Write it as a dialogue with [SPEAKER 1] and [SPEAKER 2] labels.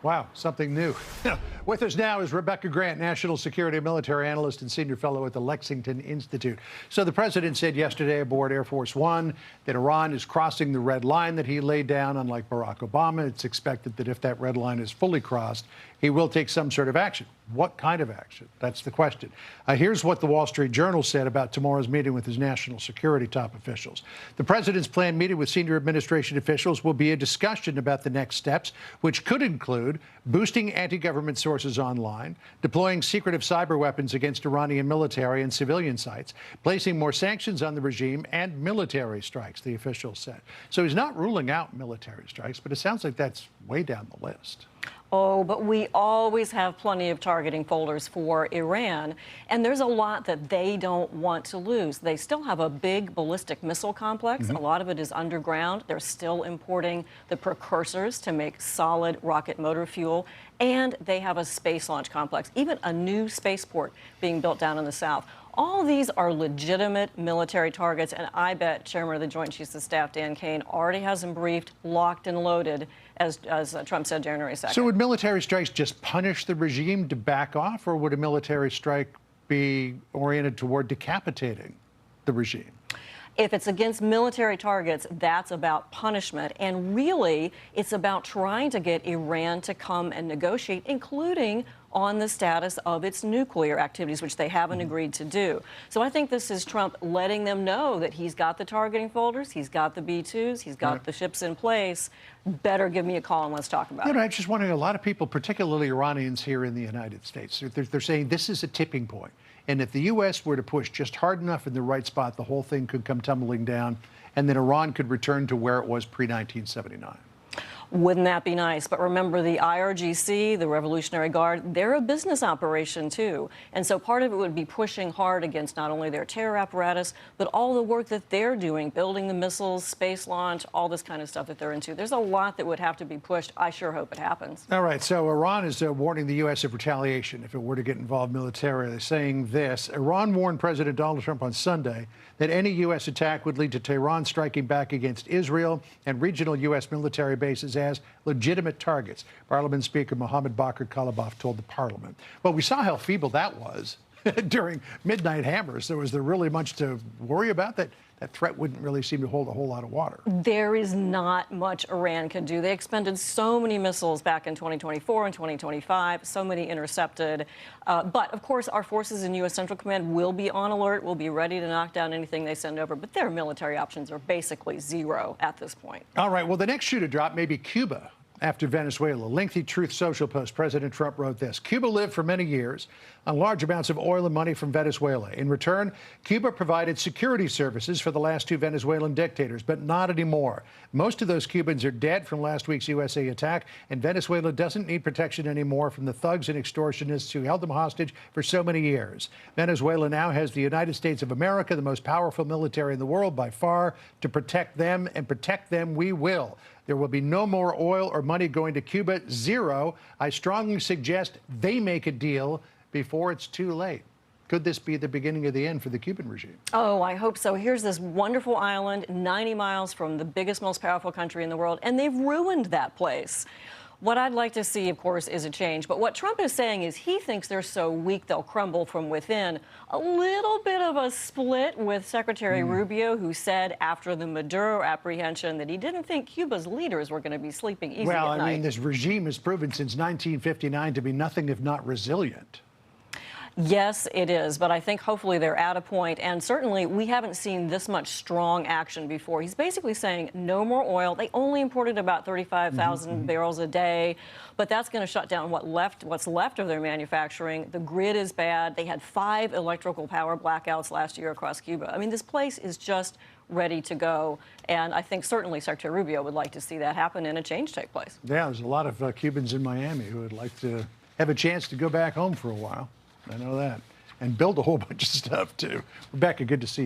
[SPEAKER 1] Wow, something new. With us now is Rebecca Grant, national security and military analyst and senior fellow at the Lexington Institute. So the president said yesterday aboard Air Force One that Iran is crossing the red line that he laid down. Unlike Barack Obama, it's expected that if that red line is fully crossed, he will take some sort of action. What kind of action? That's the question. Here's what the Wall Street Journal said about tomorrow's meeting with his national security top officials. The president's planned meeting with senior administration officials will be a discussion about the next steps, which could include boosting anti-government sources online, deploying secretive cyber weapons against Iranian military and civilian sites, placing more sanctions on the regime, and military strikes, the officials said. So he's not ruling out military strikes, but it sounds like that's way down the list.
[SPEAKER 2] Oh, but we always have plenty of targeting folders for Iran, and there's a lot that they don't want to lose. They still have a big ballistic missile complex. A lot of it is underground. They're still importing the precursors to make solid rocket motor fuel, and they have a space launch complex, even a new spaceport being built down in the south. All these are legitimate military targets, and I bet Chairman of the Joint Chiefs of Staff, Dan Kane, already has them briefed, locked and loaded, as Trump said January 2nd.
[SPEAKER 1] So would military strikes just punish the regime to back off, or would a military strike be oriented toward decapitating the regime?
[SPEAKER 2] If it's against military targets, that's about punishment. And really, it's about trying to get Iran to come and negotiate, including on the status of its nuclear activities, which they haven't agreed to do. So I think this is Trump letting them know that he's got the targeting folders, he's got the B-2s, he's got the ships in place. Better give me a call and let's talk about it.
[SPEAKER 1] I'm just wondering, a lot of people, particularly Iranians here in the United States, they're saying this is a tipping point. And if the U.S. were to push just hard enough in the right spot, the whole thing could come tumbling down, and then Iran could return to where it was pre-1979.
[SPEAKER 2] Wouldn't that be nice? But remember, the IRGC, the Revolutionary Guard, they're a business operation, too. And so part of it would be pushing hard against not only their terror apparatus, but all the work that they're doing, building the missiles, space launch, all this kind of stuff that they're into. There's a lot that would have to be pushed. I sure hope it happens.
[SPEAKER 1] All right. So Iran is warning the U.S. of retaliation if it were to get involved militarily, saying this. Iran warned President Donald Trump on Sunday that any U.S. attack would lead to Tehran striking back against Israel and regional U.S. military bases as legitimate targets. Parliament Speaker Mohammed Bakr Kalibaf told the parliament. Well, we saw how feeble that was during midnight hammers. So is there really much to worry about? That threat wouldn't really seem to hold a whole lot of water.
[SPEAKER 2] There is not much Iran can do. They expended so many missiles back in 2024 and 2025, so many intercepted. But, of course, our forces in U.S. Central Command will be on alert, will be ready to knock down anything they send over. But their military options are basically zero at this point.
[SPEAKER 1] All right. Well, the next shoe to drop may be Cuba. After Venezuela, lengthy Truth Social post, President Trump wrote this. Cuba lived for many years on large amounts of oil and money from Venezuela. In return, Cuba provided security services for the last two Venezuelan dictators, but not anymore. Most of those Cubans are dead from last week's USA attack, and Venezuela doesn't need protection anymore from the thugs and extortionists who held them hostage for so many years. Venezuela now has the United States of America, the most powerful military in the world by far, to protect them, and protect them we will. There will be no more oil or money going to Cuba, zero. I strongly suggest they make a deal before it's too late. Could this be the beginning of the end for the Cuban regime?
[SPEAKER 2] Oh, I hope so. Here's this wonderful island, 90 miles from the biggest, most powerful country in the world, and they've ruined that place. What I'd like to see, of course, is a change. But what Trump is saying is he thinks they're so weak they'll crumble from within. A little bit of a split with Secretary Rubio, who said after the Maduro apprehension that he didn't think Cuba's leaders were going to be sleeping easy at night.
[SPEAKER 1] Well, I mean, this regime has proven since 1959 to be nothing if not resilient.
[SPEAKER 2] Yes, it is. But I think hopefully they're at a point. And certainly we haven't seen this much strong action before. He's basically saying no more oil. They only imported about 35,000 barrels a day. But that's going to shut down what's left of their manufacturing. The grid is bad. They had 5 electrical power blackouts last year across Cuba. I mean, this place is just ready to go. And I think certainly Secretary Rubio would like to see that happen and a change take place.
[SPEAKER 1] Yeah, there's a lot of Cubans in Miami who would like to have a chance to go back home for a while. I know that. And build a whole bunch of stuff, too. Rebecca, good to see you.